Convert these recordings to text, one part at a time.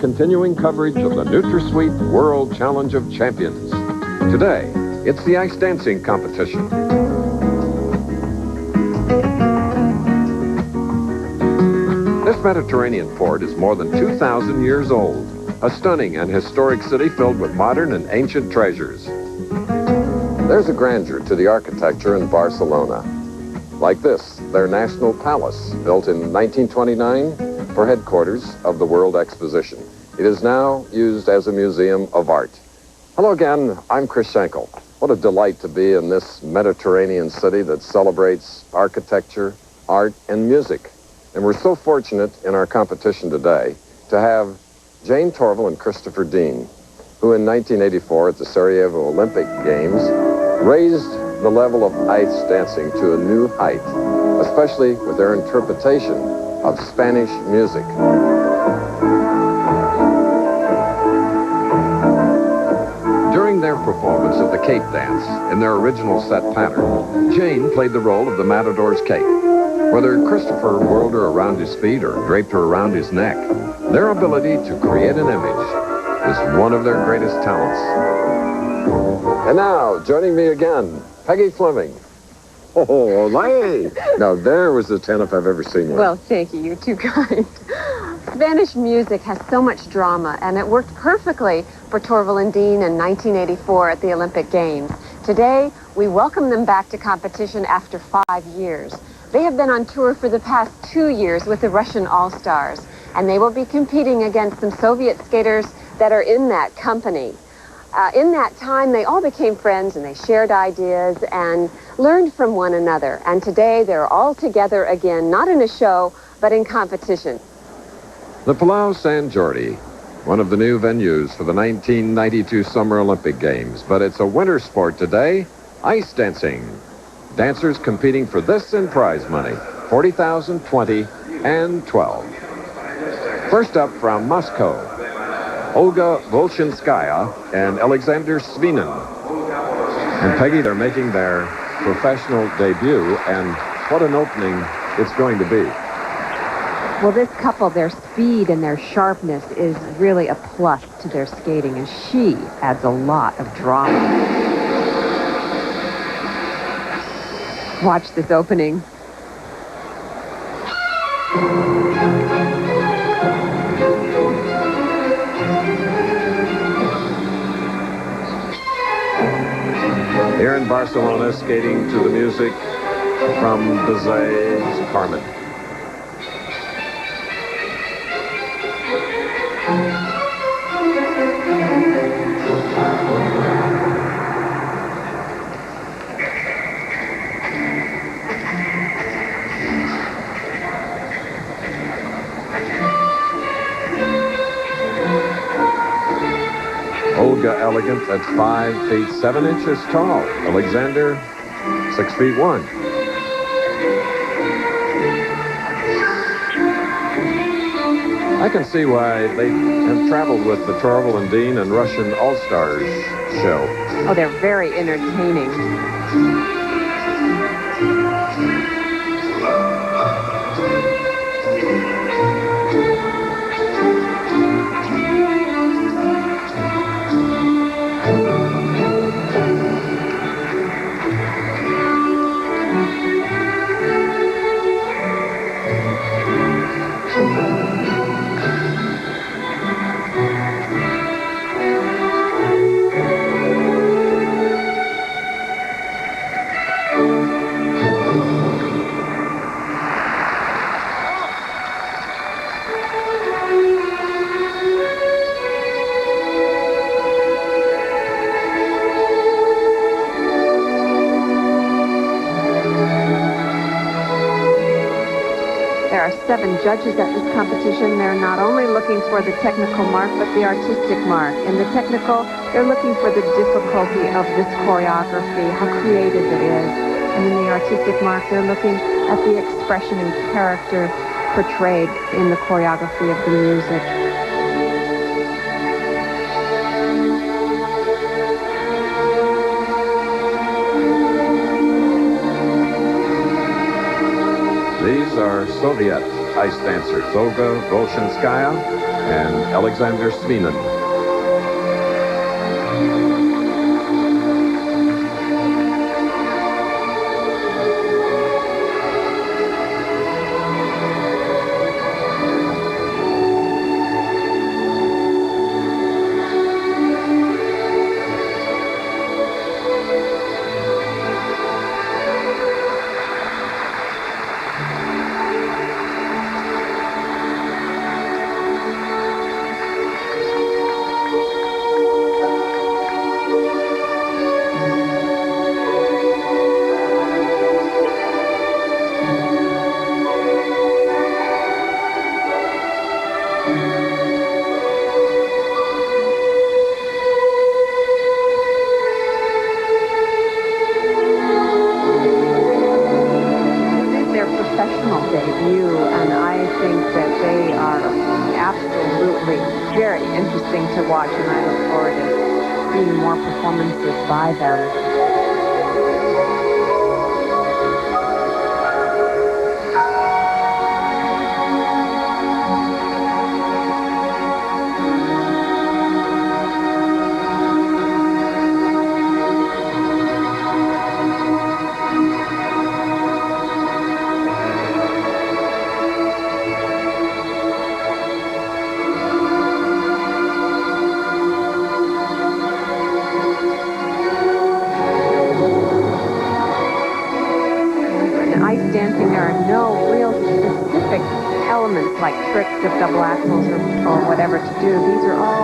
continuing coverage of the NutraSweet World Challenge of Champions. Today, it's the ice dancing competition. This Mediterranean port is more than 2,000 years old, a stunning and historic city filled with modern and ancient treasures. There's a grandeur to the architecture in Barcelona. Like this, their national palace, built in 1929 for headquarters of the World Exposition. It is now used as a museum of art. Hello again, I'm Chris Schenkel. What a delight to be in this Mediterranean city that celebrates architecture, art, and music. And we're so fortunate in our competition today to have Jane Torval and Christopher Dean, who in 1984 at the Sarajevo Olympic Games raised the level of ice dancing to a new height, especially with their interpretation of Spanish music. During their performance of the cape dance in their original set pattern, Jane played the role of the matador's cape. Whether Christopher whirled her around his feet or draped her around his neck, their ability to create an image is one of their greatest talents. And now, joining me again, Peggy Fleming. Oh, Olay! Now, there was the 10 if I've ever seen one. Well, thank you. You're too kind. Spanish music has so much drama, and it worked perfectly for Torval and Dean in 1984 at the Olympic Games. Today, we welcome them back to competition after 5 years. They have been on tour for the past 2 years with the Russian All-Stars, and they will be competing against some Soviet skaters that are in that company. In that time, they all became friends, and they shared ideas and learned from one another. And today, they're all together again, not in a show, but in competition. The Palau San Jordi, one of the new venues for the 1992 Summer Olympic Games. But it's a winter sport today, ice dancing. Dancers competing for this in prize money, 40,000, 20, and 12. First up from Moscow, Olga Volchinskaya and Alexander Svinin. And Peggy, they're making their professional debut, and what an opening it's going to be. Well, this couple, their speed and their sharpness is really a plus to their skating, and she adds a lot of drama. Watch this opening. Here in Barcelona, skating to the music from Bizet's Carmen. Olga elegant at 5 feet 7 inches tall. Alexander 6 feet 1. I can see why they have traveled with the Torval and Dean and Russian All-Stars show. Oh, they're very entertaining. There are 7 judges at this competition. They're not only looking for the technical mark, but the artistic mark. In the technical, they're looking for the difficulty of this choreography, how creative it is. And in the artistic mark, they're looking at the expression and character portrayed in the choreography of the music. These are Soviet ice dancers Olga Volshinskaya and Alexander Svinen. Debut, and I think that they are absolutely very interesting to watch, and I look forward to seeing more performances by them. Dancing, there are no real specific elements like tricks of double axels or whatever to do. These are all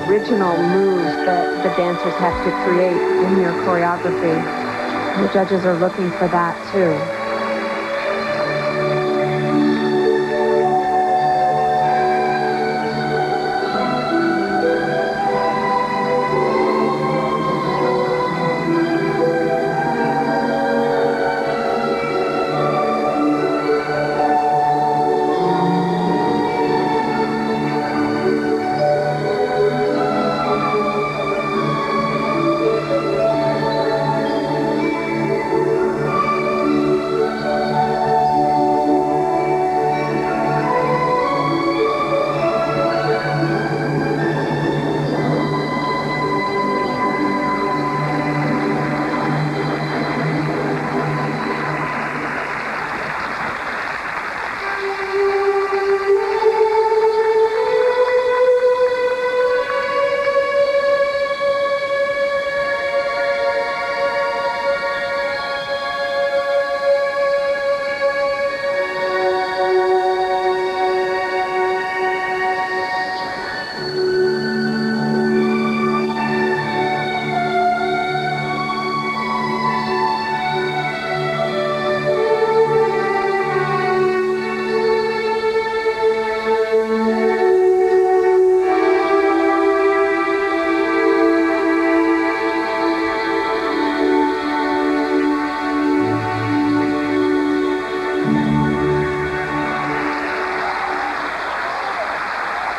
original moves that the dancers have to create in your choreography. The judges are looking for that too.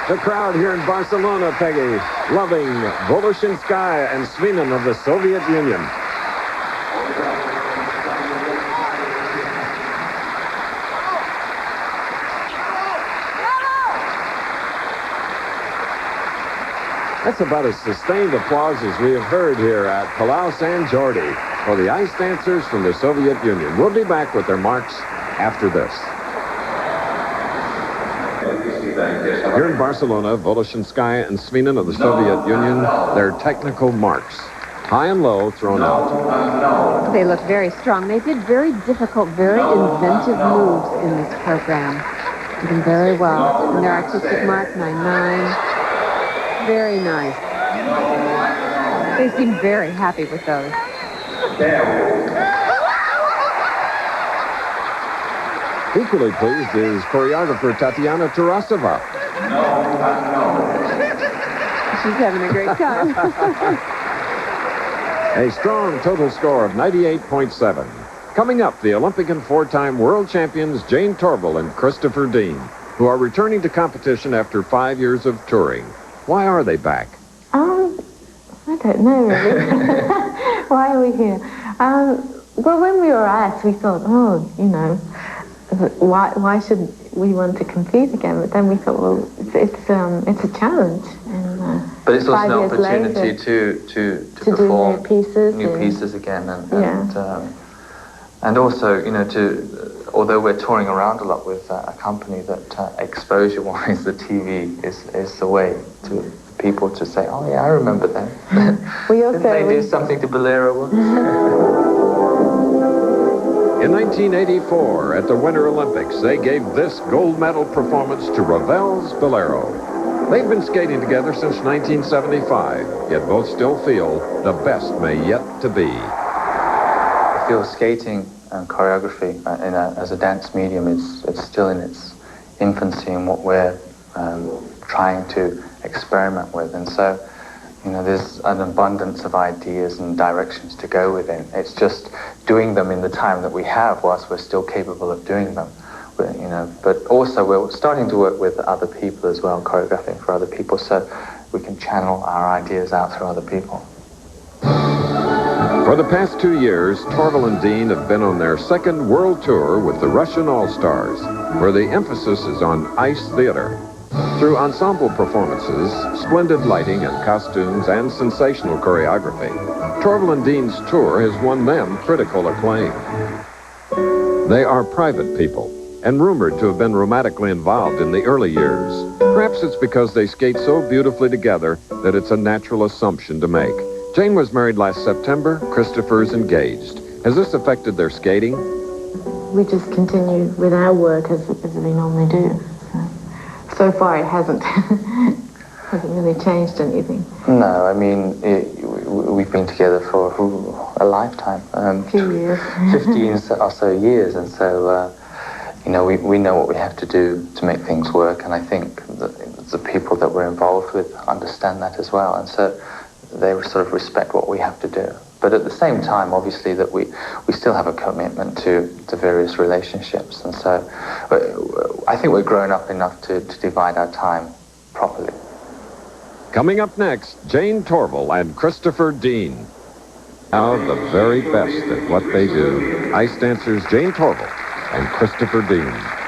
The crowd here in Barcelona, Peggy, loving Voloshinskaya and Svinen of the Soviet Union. That's about as sustained applause as we have heard here at Palau San Jordi for the ice dancers from the Soviet Union. We'll be back with their marks after this. Here in Barcelona, Voloshinskaya and Svinen of the Soviet Union, their technical marks, high and low, thrown out. They look very strong. They did very difficult, very inventive moves in this program. They did very well. And their artistic mark, 9-9. Very nice. They seem very happy with those. Equally pleased is choreographer Tatiana Tarasova. She's having a great time. A strong total score of 98.7. Coming up, the Olympic and four-time world champions Jane Torvill and Christopher Dean, who are returning to competition after 5 years of touring. Why are they back? I don't know, really. Why are we here? Well, when we were asked, we thought, why should we want to compete again, but then we thought, well, it's a challenge. And, but it's also an 5 years opportunity later, to do perform new pieces again, and also, although we're touring around a lot with a company that exposure-wise, the TV is the way to people to say, oh yeah, I remember them. Didn't they do something to Bolero once? In 1984, at the Winter Olympics, they gave this gold medal performance to Ravel's Bolero. They've been skating together since 1975, yet both still feel the best may yet to be. I feel skating and choreography as a dance medium it's still in its infancy in what we're trying to experiment with, and so there's an abundance of ideas and directions to go within. It's just doing them in the time that we have whilst we're still capable of doing them. But also we're starting to work with other people as well, choreographing for other people, so we can channel our ideas out through other people. For the past 2 years, Torval and Dean have been on their second world tour with the Russian All-Stars, where the emphasis is on ice theater. Through ensemble performances, splendid lighting and costumes, and sensational choreography, Torval and Dean's tour has won them critical acclaim. They are private people, and rumored to have been romantically involved in the early years. Perhaps it's because they skate so beautifully together that it's a natural assumption to make. Jane was married last September. Christopher's engaged. Has this affected their skating? we just continue with our work as we normally do. So far it hasn't really changed anything. No, I mean, we've been together for a lifetime. A few years. 15 or so years, and so, we know what we have to do to make things work, and I think the people that we're involved with understand that as well, and so they sort of respect what we have to do. But at the same time, obviously, that we still have a commitment to various relationships, and so I think we're grown up enough to divide our time properly. Coming up next, Jane Torval and Christopher Dean. Now the very best at what they do. Ice dancers Jane Torval and Christopher Dean.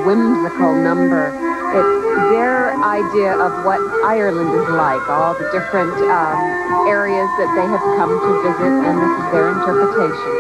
Whimsical number. It's their idea of what Ireland is like, all the different areas that they have come to visit, and this is their interpretation.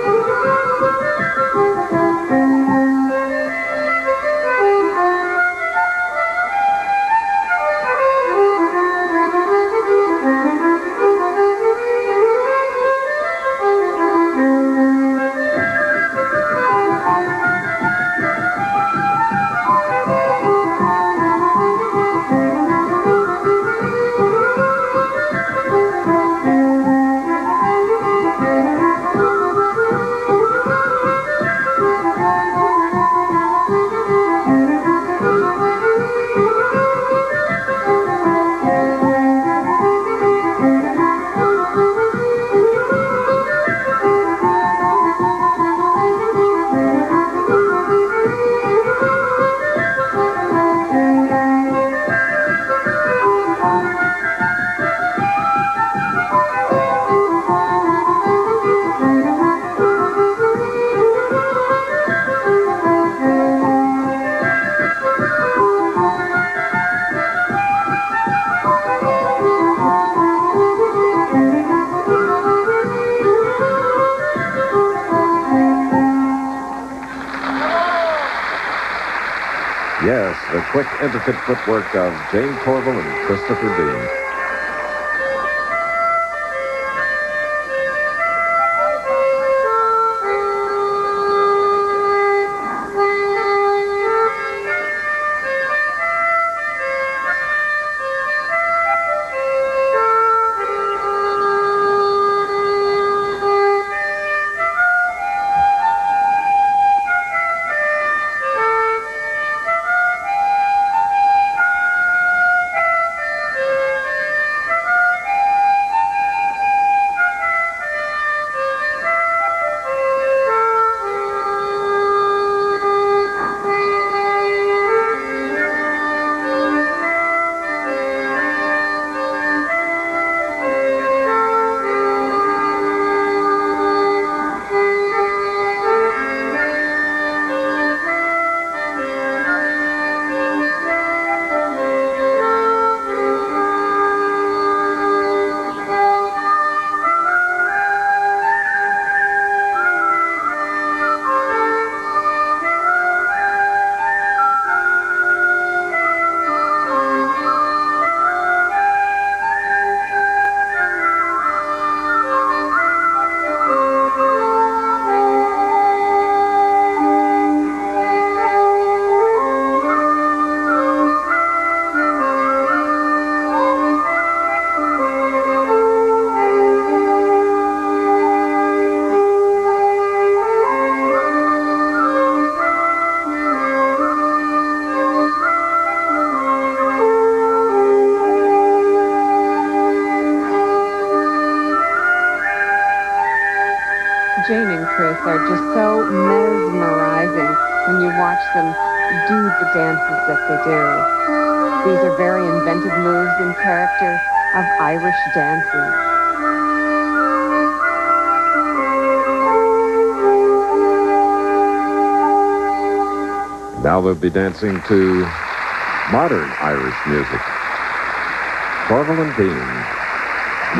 Yes, the quick, intricate footwork of Jane Torval and Christopher Dean. just so mesmerizing when you watch them do the dances that they do. These are very inventive moves in character of Irish dances. Now they'll be dancing to modern Irish music. Torval and Dean.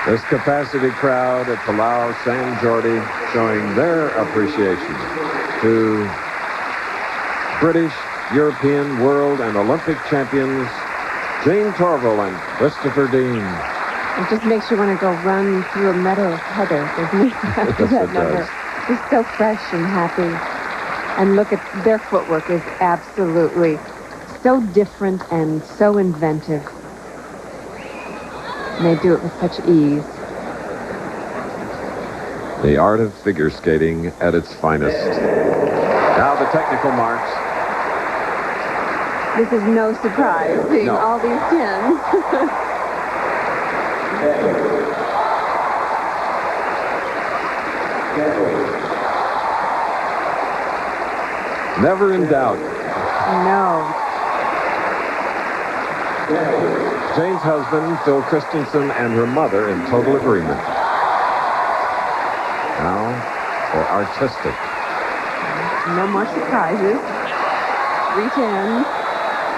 This capacity crowd at Palau San Jordi showing their appreciation to British, European, world, and Olympic champions Jane Torval and Christopher Dean. It just makes you want to go run through a meadow of heather, doesn't it? After Yes, that it number. does. Just so fresh and happy. And look at their footwork is absolutely so different and so inventive. And they do it with such ease. The art of figure skating at its finest. Now the technical marks. This is no surprise, seeing No. all these tins. Never in doubt. No. Jane's husband, Phil Christensen, and her mother in total agreement. Now, for artistic. No more surprises. 310.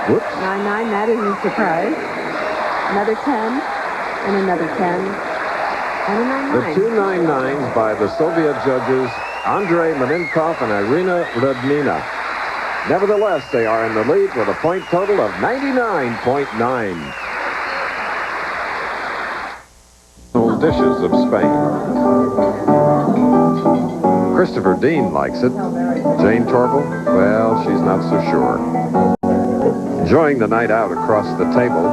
Whoops. 9-9, that isn't a surprise. Another 10, and another 10, and a The 9-9. two 9-9s by the Soviet judges, Andrei Malenkov and Irina Rudnina. Nevertheless, they are in the lead with a point total of 99.9. Dishes of Spain. Christopher Dean likes it. Jane Torval, well, she's not so sure. Enjoying the night out across the table,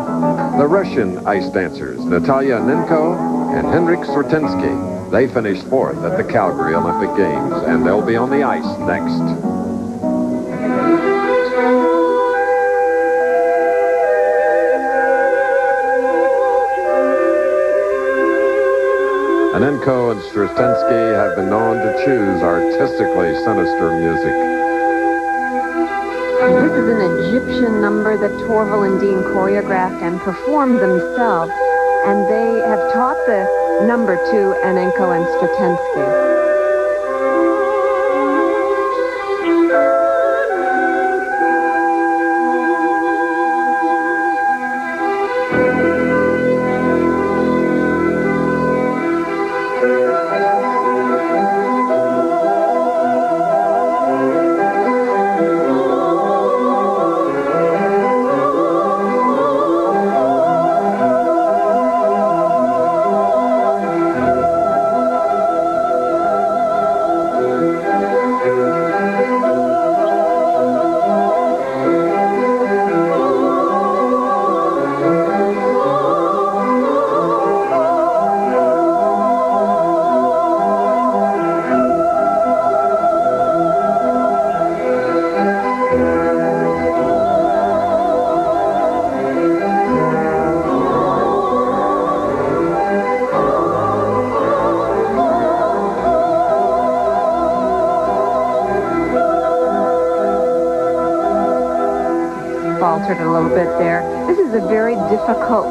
the Russian ice dancers, Natalia Nenko and Henrik Swartensky. They finished fourth at the Calgary Olympic Games, and they'll be on the ice next. Nenko and Strastensky have been known to choose artistically sinister music. This is an Egyptian number that Torval and Dean choreographed and performed themselves. and they have taught the number to Anenko and Stratensky. Faltered a little bit there. This is a very difficult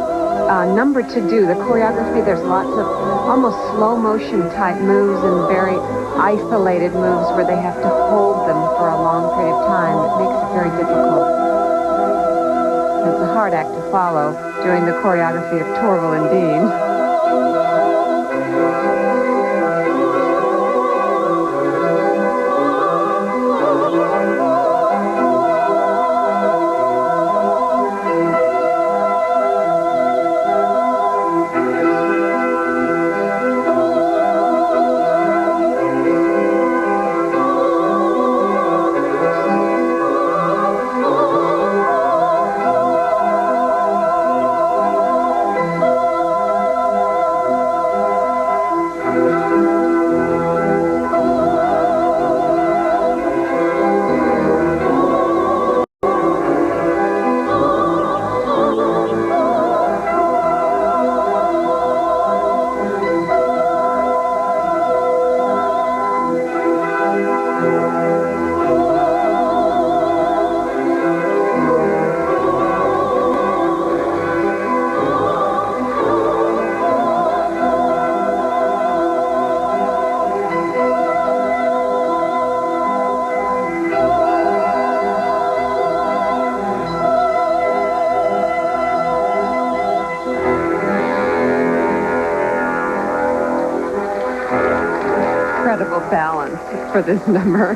number to do. The choreography, there's lots of almost slow motion type moves and very isolated moves where they have to hold them for a long period of time. It makes it very difficult. It's a hard act to follow doing the choreography of Torval and Dean. Incredible balance for this number.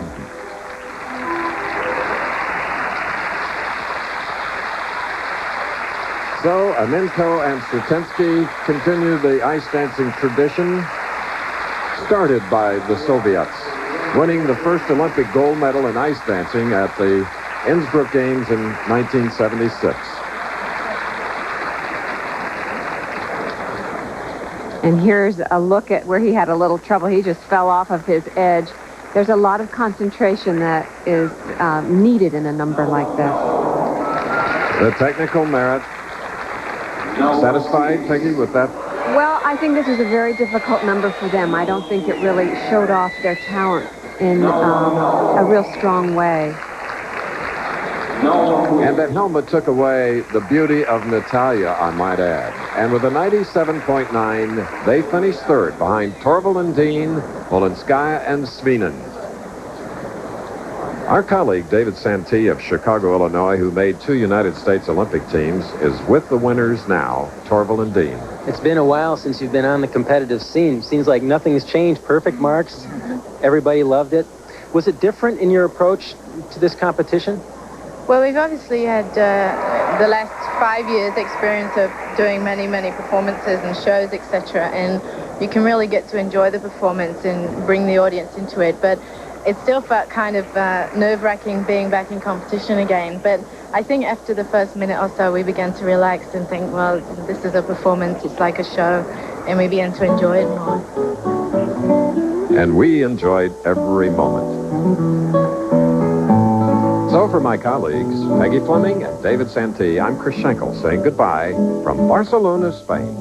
So Anenko and Stratensky continue the ice dancing tradition started by the Soviets, winning the first Olympic gold medal in ice dancing at the Innsbruck Games in 1976. And here's a look at where he had a little trouble. He just fell off of his edge. There's a lot of concentration that is needed in a number like this. The technical merit. Satisfied, Peggy, with that? Well, I think this is a very difficult number for them. I don't think it really showed off their talent in a real strong way. And that helmet took away the beauty of Natalia, I might add. And with a 97.9, they finished third behind Torval and Dean, Volinskaya and Svinen. Our colleague, David Santee of Chicago, Illinois, who made 2 United States Olympic teams, is with the winners now, Torval and Dean. It's been a while since you've been on the competitive scene. Seems like nothing's changed. Perfect marks. Everybody loved it. Was it different in your approach to this competition? Well, we've obviously had the last 5 years experience of doing many performances and shows, etc., and you can really get to enjoy the performance and bring the audience into it, but it still felt kind of nerve-wracking being back in competition again. But I think after the first minute or so we began to relax and think, well, this is a performance, it's like a show, and we began to enjoy it more. And we enjoyed every moment. So for my colleagues, Peggy Fleming and David Santee, I'm Chris Schenkel saying goodbye from Barcelona, Spain.